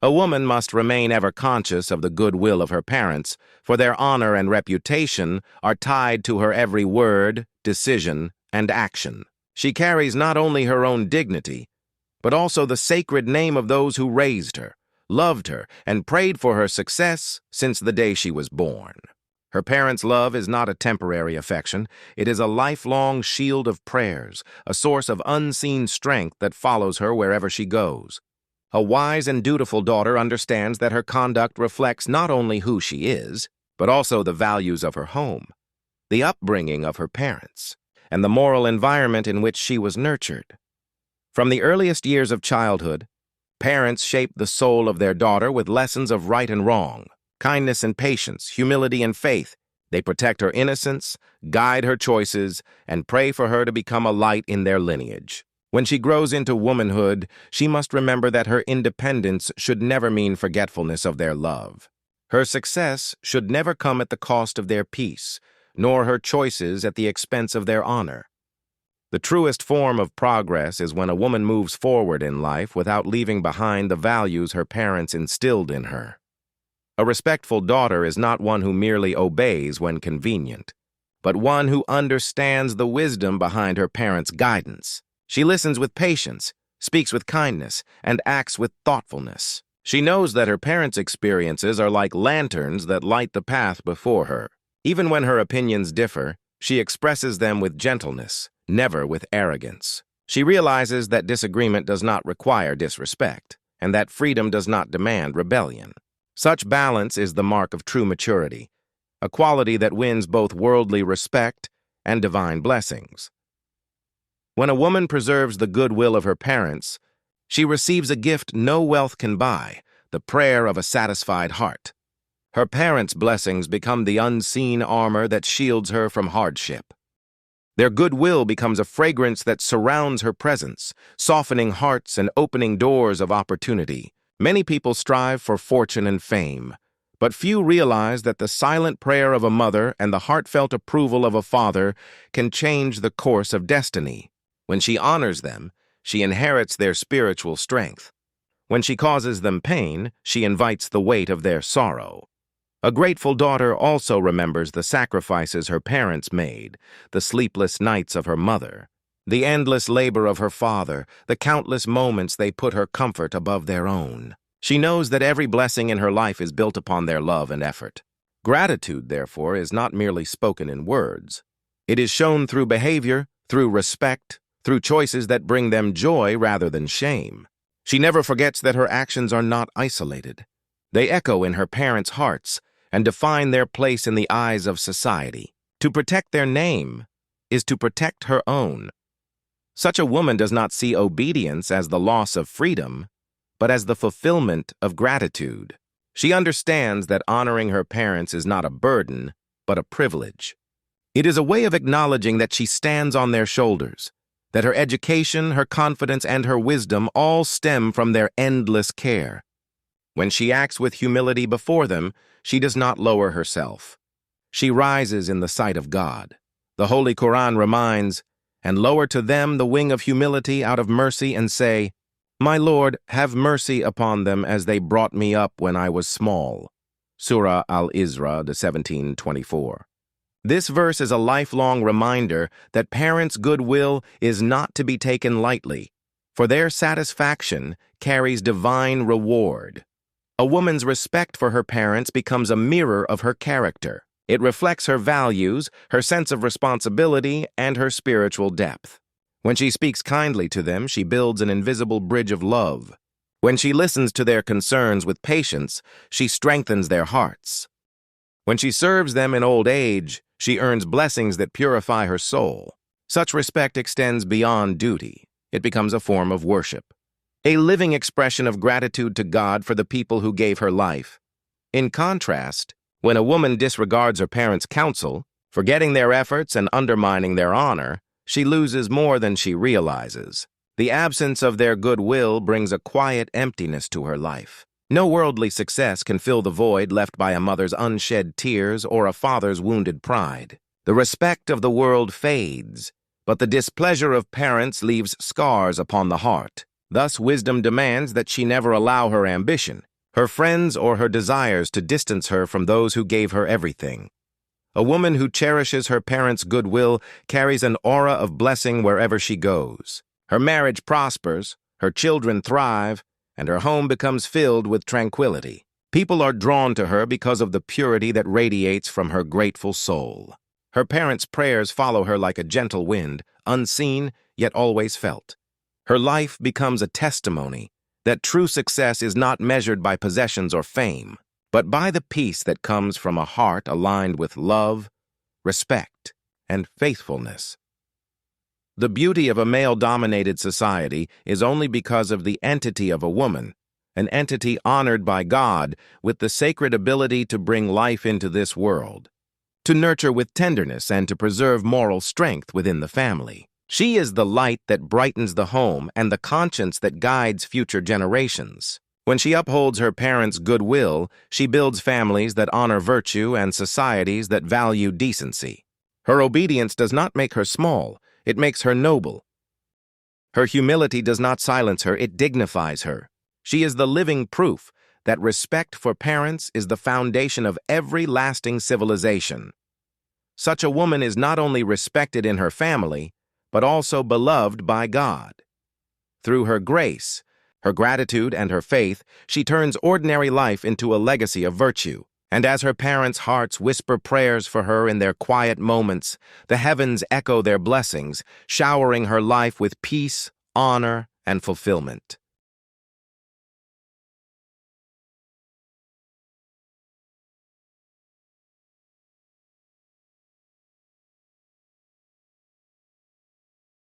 A woman must remain ever conscious of the goodwill of her parents, for their honor and reputation are tied to her every word, decision, and action. She carries not only her own dignity, but also the sacred name of those who raised her, loved her, and prayed for her success since the day she was born. Her parents' love is not a temporary affection. It is a lifelong shield of prayers, a source of unseen strength that follows her wherever she goes. A wise and dutiful daughter understands that her conduct reflects not only who she is, but also the values of her home, the upbringing of her parents, and the moral environment in which she was nurtured. From the earliest years of childhood, parents shape the soul of their daughter with lessons of right and wrong, kindness and patience, humility and faith. They protect her innocence, guide her choices, and pray for her to become a light in their lineage. When she grows into womanhood, she must remember that her independence should never mean forgetfulness of their love. Her success should never come at the cost of their peace, nor her choices at the expense of their honor. The truest form of progress is when a woman moves forward in life without leaving behind the values her parents instilled in her. A respectful daughter is not one who merely obeys when convenient, but one who understands the wisdom behind her parents' guidance. She listens with patience, speaks with kindness, and acts with thoughtfulness. She knows that her parents' experiences are like lanterns that light the path before her. Even when her opinions differ, she expresses them with gentleness, never with arrogance. She realizes that disagreement does not require disrespect, and that freedom does not demand rebellion. Such balance is the mark of true maturity, a quality that wins both worldly respect and divine blessings. When a woman preserves the goodwill of her parents, she receives a gift no wealth can buy, the prayer of a satisfied heart. Her parents' blessings become the unseen armor that shields her from hardship. Their goodwill becomes a fragrance that surrounds her presence, softening hearts and opening doors of opportunity. Many people strive for fortune and fame, but few realize that the silent prayer of a mother and the heartfelt approval of a father can change the course of destiny. When she honors them, she inherits their spiritual strength. When she causes them pain, she invites the weight of their sorrow. A grateful daughter also remembers the sacrifices her parents made, the sleepless nights of her mother, the endless labor of her father, the countless moments they put her comfort above their own. She knows that every blessing in her life is built upon their love and effort. Gratitude, therefore, is not merely spoken in words. It is shown through behavior, through respect, through choices that bring them joy rather than shame. She never forgets that her actions are not isolated. They echo in her parents' hearts and define their place in the eyes of society. To protect their name is to protect her own. Such a woman does not see obedience as the loss of freedom, but as the fulfillment of gratitude. She understands that honoring her parents is not a burden, but a privilege. It is a way of acknowledging that she stands on their shoulders, that her education, her confidence, and her wisdom all stem from their endless care. When she acts with humility before them, she does not lower herself. She rises in the sight of God. The Holy Quran reminds, "And lower to them the wing of humility out of mercy and say, 'My Lord, have mercy upon them as they brought me up when I was small.'" Surah Al-Isra 17:24. This verse is a lifelong reminder that parents' goodwill is not to be taken lightly, for their satisfaction carries divine reward. A woman's respect for her parents becomes a mirror of her character. It reflects her values, her sense of responsibility, and her spiritual depth. When she speaks kindly to them, she builds an invisible bridge of love. When she listens to their concerns with patience, she strengthens their hearts. When she serves them in old age, she earns blessings that purify her soul. Such respect extends beyond duty. It becomes a form of worship, a living expression of gratitude to God for the people who gave her life. In contrast, when a woman disregards her parents' counsel, forgetting their efforts and undermining their honor, she loses more than she realizes. The absence of their goodwill brings a quiet emptiness to her life. No worldly success can fill the void left by a mother's unshed tears or a father's wounded pride. The respect of the world fades, but the displeasure of parents leaves scars upon the heart. Thus, wisdom demands that she never allow her ambition, her friends, or her desires to distance her from those who gave her everything. A woman who cherishes her parents' goodwill carries an aura of blessing wherever she goes. Her marriage prospers, her children thrive, and her home becomes filled with tranquility. People are drawn to her because of the purity that radiates from her grateful soul. Her parents' prayers follow her like a gentle wind, unseen yet always felt. Her life becomes a testimony that true success is not measured by possessions or fame, but by the peace that comes from a heart aligned with love, respect, and faithfulness. The beauty of a male-dominated society is only because of the entity of a woman, an entity honored by God with the sacred ability to bring life into this world, to nurture with tenderness and to preserve moral strength within the family. She is the light that brightens the home and the conscience that guides future generations. When she upholds her parents' goodwill, she builds families that honor virtue and societies that value decency. Her obedience does not make her small, it makes her noble. Her humility does not silence her, it dignifies her. She is the living proof that respect for parents is the foundation of every lasting civilization. Such a woman is not only respected in her family, but also beloved by God. Through her grace, her gratitude, and her faith, she turns ordinary life into a legacy of virtue. And as her parents' hearts whisper prayers for her in their quiet moments, the heavens echo their blessings, showering her life with peace, honor, and fulfillment.